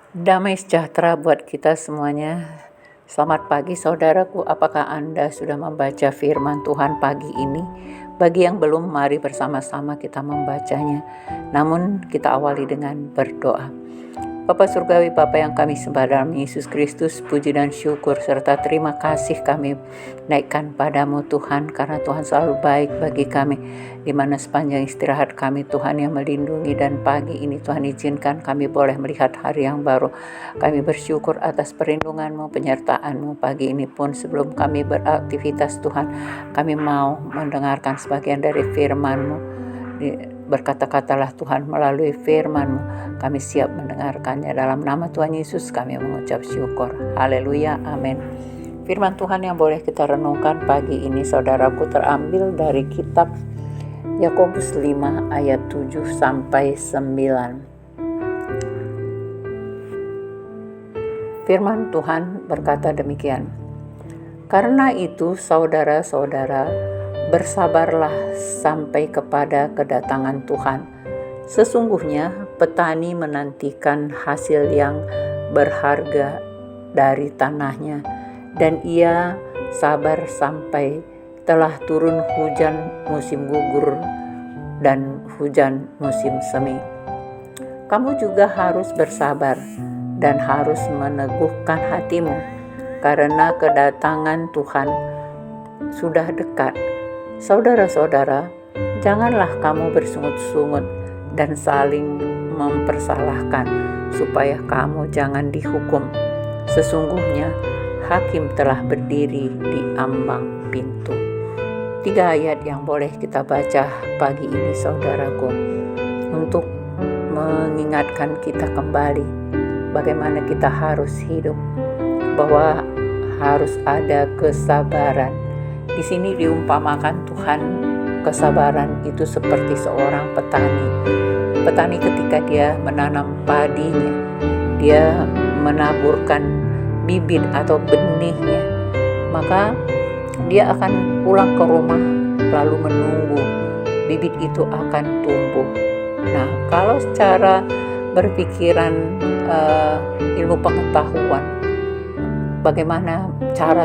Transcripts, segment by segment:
Damai sejahtera buat kita semuanya. Selamat pagi saudaraku, apakah Anda sudah membaca firman Tuhan pagi ini? Bagi yang belum, mari bersama-sama kita membacanya. Namun kita awali dengan berdoa. Bapa Surgawi, Bapa yang kami sembah dalam Yesus Kristus, puji dan syukur serta terima kasih kami naikkan padamu Tuhan, karena Tuhan selalu baik bagi kami, di mana sepanjang istirahat kami Tuhan yang melindungi, dan pagi ini Tuhan izinkan kami boleh melihat hari yang baru. Kami bersyukur atas perlindungan-Mu, penyertaan-Mu. Pagi ini pun sebelum kami beraktivitas Tuhan, kami mau mendengarkan sebagian dari firman-Mu. Berkata-katalah Tuhan melalui firman-Mu, kami siap mendengarkannya. Dalam nama Tuhan Yesus kami mengucap syukur. Haleluya, amin. Firman Tuhan yang boleh kita renungkan pagi ini saudaraku terambil dari kitab Yakobus 5 ayat 7 sampai 9. Firman Tuhan berkata demikian. Karena itu saudara-saudara, bersabarlah sampai kepada kedatangan Tuhan. Sesungguhnya petani menantikan hasil yang berharga dari tanahnya, dan ia sabar sampai telah turun hujan musim gugur dan hujan musim semi. Kamu juga harus bersabar dan harus meneguhkan hatimu, karena kedatangan Tuhan sudah dekat. Saudara-saudara, janganlah kamu bersungut-sungut dan saling mempersalahkan, supaya kamu jangan dihukum. Sesungguhnya hakim telah berdiri di ambang pintu. 3 ayat yang boleh kita baca pagi ini saudaraku, untuk mengingatkan kita kembali bagaimana kita harus hidup, bahwa harus ada kesabaran. Di sini diumpamakan Tuhan, kesabaran itu seperti seorang petani. Petani ketika dia menanam padinya, dia menaburkan bibit atau benihnya, maka dia akan pulang ke rumah lalu menunggu bibit itu akan tumbuh. Nah, kalau secara berpikiran ilmu pengetahuan, bagaimana cara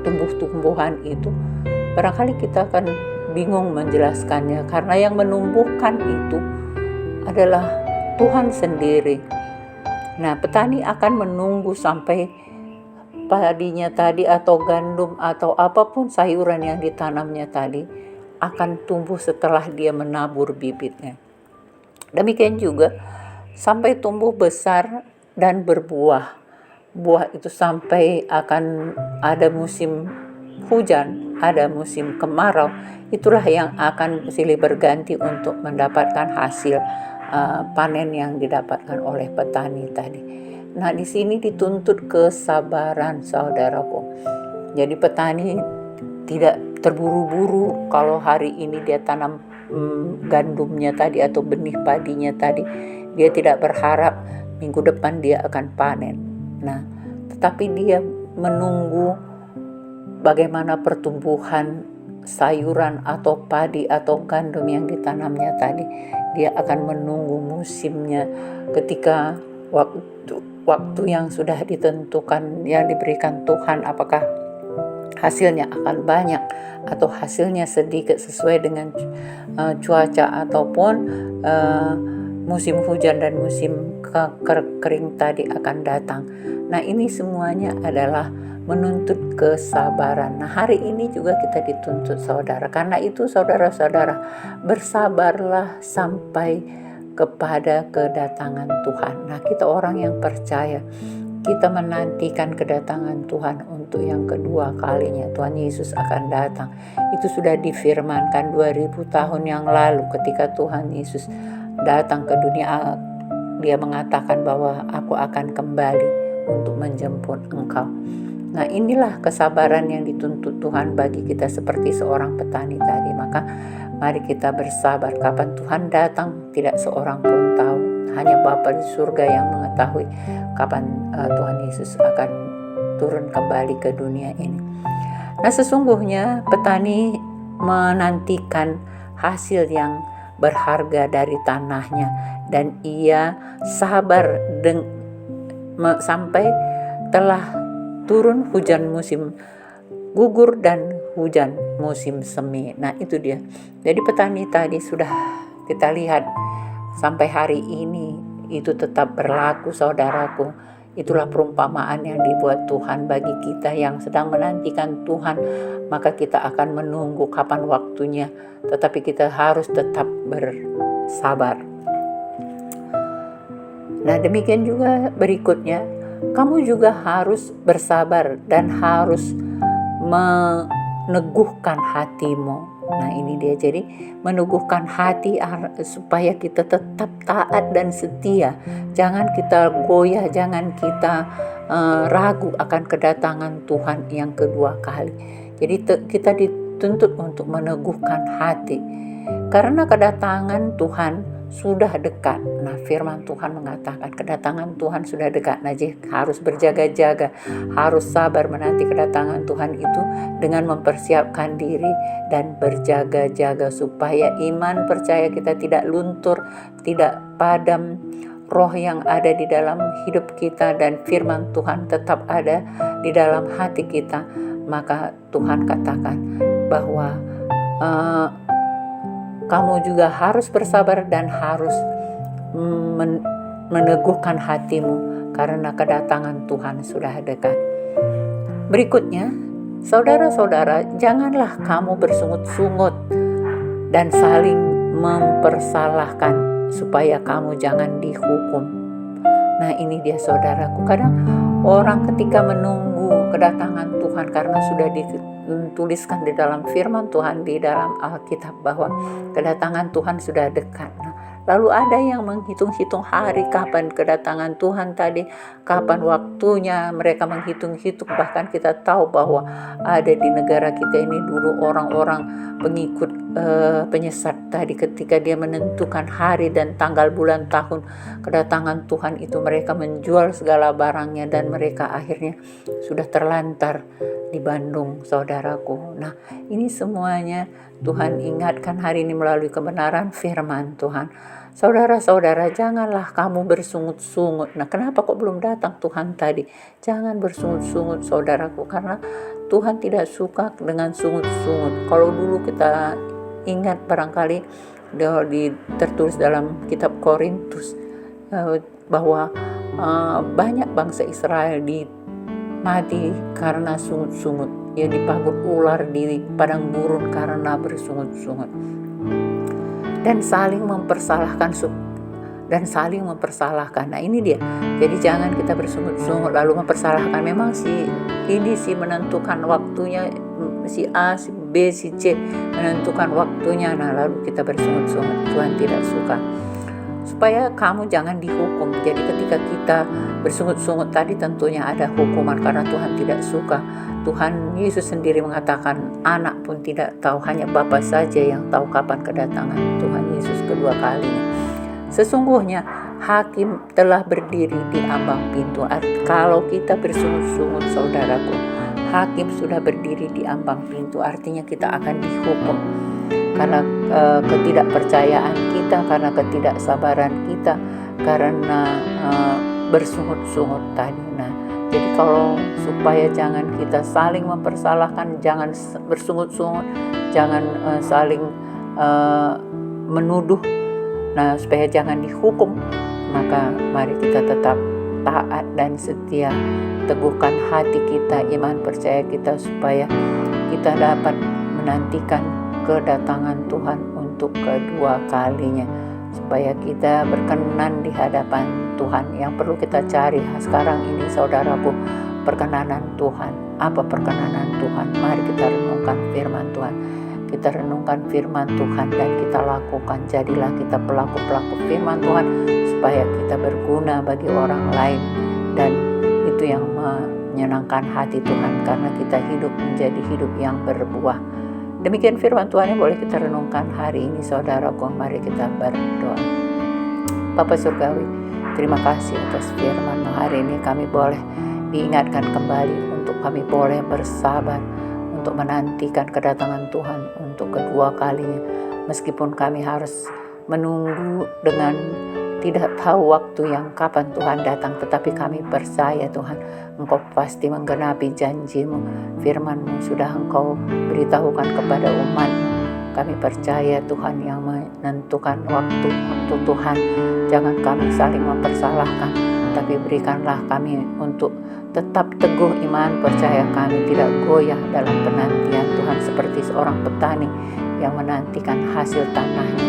tumbuh-tumbuhan itu, barangkali kita akan bingung menjelaskannya, karena yang menumbuhkan itu adalah Tuhan sendiri. Nah, petani akan menunggu sampai padinya tadi atau gandum atau apapun sayuran yang ditanamnya tadi akan tumbuh setelah dia menabur bibitnya. Demikian juga sampai tumbuh besar dan berbuah. Buah itu sampai akan ada musim hujan, ada musim kemarau, itulah yang akan silih berganti untuk mendapatkan hasil panen yang didapatkan oleh petani tadi. Nah, di sini dituntut kesabaran saudaraku. Jadi petani tidak terburu-buru. Kalau hari ini dia tanam gandumnya tadi atau benih padinya tadi, dia tidak berharap minggu depan dia akan panen. Nah, tetapi dia menunggu bagaimana pertumbuhan sayuran atau padi atau gandum yang ditanamnya tadi. Dia akan menunggu musimnya, ketika waktu yang sudah ditentukan, yang diberikan Tuhan, apakah hasilnya akan banyak atau hasilnya sedikit sesuai dengan cuaca ataupun musim hujan dan musim kering tadi akan datang. Nah, ini semuanya adalah menuntut kesabaran. Nah, hari ini juga kita dituntut saudara. Karena itu saudara-saudara, bersabarlah sampai kepada kedatangan Tuhan. Nah, kita orang yang percaya, kita menantikan kedatangan Tuhan untuk yang kedua kalinya. Tuhan Yesus akan datang. Itu sudah difirmankan 2000 tahun yang lalu ketika Tuhan Yesus datang ke dunia. Dia mengatakan bahwa aku akan kembali untuk menjemput engkau. Nah, inilah kesabaran yang dituntut Tuhan bagi kita seperti seorang petani tadi. Maka mari kita bersabar. Kapan Tuhan datang tidak seorang pun tahu. Hanya Bapa di surga yang mengetahui kapan Tuhan Yesus akan turun kembali ke dunia ini. Nah, sesungguhnya petani menantikan hasil yang berharga dari tanahnya, dan ia sabar sampai telah turun hujan musim gugur dan hujan musim semi. Nah itu dia. Jadi petani tadi sudah kita lihat sampai hari ini itu tetap berlaku, saudaraku. Itulah perumpamaan yang dibuat Tuhan bagi kita yang sedang menantikan Tuhan. Maka kita akan menunggu kapan waktunya, tetapi kita harus tetap bersabar. Nah demikian juga berikutnya, kamu juga harus bersabar dan harus meneguhkan hatimu. Nah ini dia, jadi meneguhkan hati supaya kita tetap taat dan setia. Jangan kita goyah, jangan kita ragu akan kedatangan Tuhan yang kedua kali. Jadi kita dituntut untuk meneguhkan hati, karena kedatangan Tuhan sudah dekat. Nah firman Tuhan mengatakan kedatangan Tuhan sudah dekat. Nah jadi harus berjaga-jaga, harus sabar menanti kedatangan Tuhan itu dengan mempersiapkan diri dan berjaga-jaga supaya iman percaya kita tidak luntur, tidak padam. Roh yang ada di dalam hidup kita dan firman Tuhan tetap ada di dalam hati kita. Maka Tuhan katakan bahwa kamu juga harus bersabar dan harus meneguhkan hatimu karena kedatangan Tuhan sudah dekat. Berikutnya, saudara-saudara, janganlah kamu bersungut-sungut dan saling mempersalahkan supaya kamu jangan dihukum. Nah ini dia saudaraku, kadang orang ketika menunggu kedatangan Tuhan karena sudah dituliskan di dalam firman Tuhan di dalam Alkitab bahwa kedatangan Tuhan sudah dekat. Nah, lalu ada yang menghitung-hitung hari kapan kedatangan Tuhan tadi, kapan waktunya, mereka menghitung-hitung. Bahkan kita tahu bahwa ada di negara kita ini dulu orang-orang pengikut penyesat tadi, ketika dia menentukan hari dan tanggal bulan tahun kedatangan Tuhan itu, mereka menjual segala barangnya dan mereka akhirnya sudah terlantar di Bandung, saudaraku. Nah ini semuanya Tuhan ingatkan hari ini melalui kebenaran firman Tuhan. Saudara-saudara, janganlah kamu bersungut-sungut. Nah kenapa kok belum datang Tuhan tadi? Jangan bersungut-sungut saudaraku, karena Tuhan tidak suka dengan sungut-sungut. Kalau dulu kita ingat barangkali tertulis dalam kitab Korintus bahwa banyak bangsa Israel mati karena sungut-sungut, ya dipagut ular di padang gurun karena bersungut-sungut, dan saling mempersalahkan. Nah ini dia, jadi jangan kita bersungut-sungut lalu mempersalahkan. Memang si menentukan waktunya, si A, si B, si C menentukan waktunya, nah lalu kita bersungut-sungut. Tuhan tidak suka. Supaya kamu jangan dihukum. Jadi ketika kita bersungut-sungut tadi tentunya ada hukuman, karena Tuhan tidak suka. Tuhan Yesus sendiri mengatakan anak pun tidak tahu, hanya Bapa saja yang tahu kapan kedatangan Tuhan Yesus kedua kalinya. Sesungguhnya hakim telah berdiri di ambang pintu. Kalau kita bersungut-sungut saudaraku, hakim sudah berdiri di ambang pintu, artinya kita akan dihukum karena ketidakpercayaan kita, karena ketidaksabaran kita, karena bersungut-sungut tadi. Nah, jadi kalau supaya jangan kita saling mempersalahkan, jangan bersungut-sungut, jangan saling menuduh. Nah, supaya jangan dihukum, maka mari kita tetap taat dan setia, teguhkan hati kita, iman percaya kita, supaya kita dapat menantikan kedatangan Tuhan untuk kedua kalinya, supaya kita berkenan di hadapan Tuhan. Yang perlu kita cari sekarang ini saudaraku, perkenanan Tuhan. Apa perkenanan Tuhan? Mari kita renungkan firman Tuhan. Kita renungkan firman Tuhan dan kita lakukan. Jadilah kita pelaku-pelaku firman Tuhan, supaya kita berguna bagi orang lain, dan itu yang menyenangkan hati Tuhan, karena kita hidup menjadi hidup yang berbuah. Demikian firman Tuhan yang boleh kita renungkan hari ini saudaraku. Mari kita berdoa. Bapa Surgawi, terima kasih atas firman-Mu hari ini. Kami boleh diingatkan kembali untuk kami boleh bersabar untuk menantikan kedatangan Tuhan untuk kedua kalinya. Meskipun kami harus menunggu dengan tidak tahu waktu yang kapan Tuhan datang, tetapi kami percaya Tuhan, Engkau pasti menggenapi janji-Mu. Firman-Mu sudah Engkau beritahukan kepada umat-Mu. Kami percaya Tuhan yang menentukan waktu Tuhan. Jangan kami saling mempersalahkan, tapi berikanlah kami untuk tetap teguh iman, percaya kami tidak goyah dalam penantian Tuhan, seperti seorang petani yang menantikan hasil tanahnya.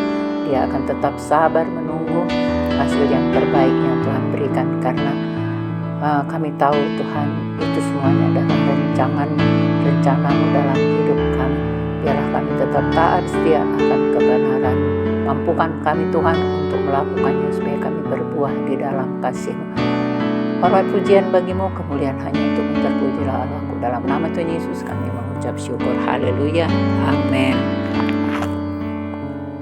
Dia akan tetap sabar menunggu hasil yang terbaik yang Tuhan berikan, karena kami tahu Tuhan itu semuanya adalah rencana-Mu dalam hidup kami. Biarlah kami tetap taat setia akan kebenaran. Mampukan kami Tuhan untuk melakukannya supaya kami berbuah di dalam kasih-Mu. Hormat pujian bagi-Mu, kemuliaan hanya untuk terpujilah Allahku. Dalam nama Tuhan Yesus kami mengucap syukur. Haleluya. Amin.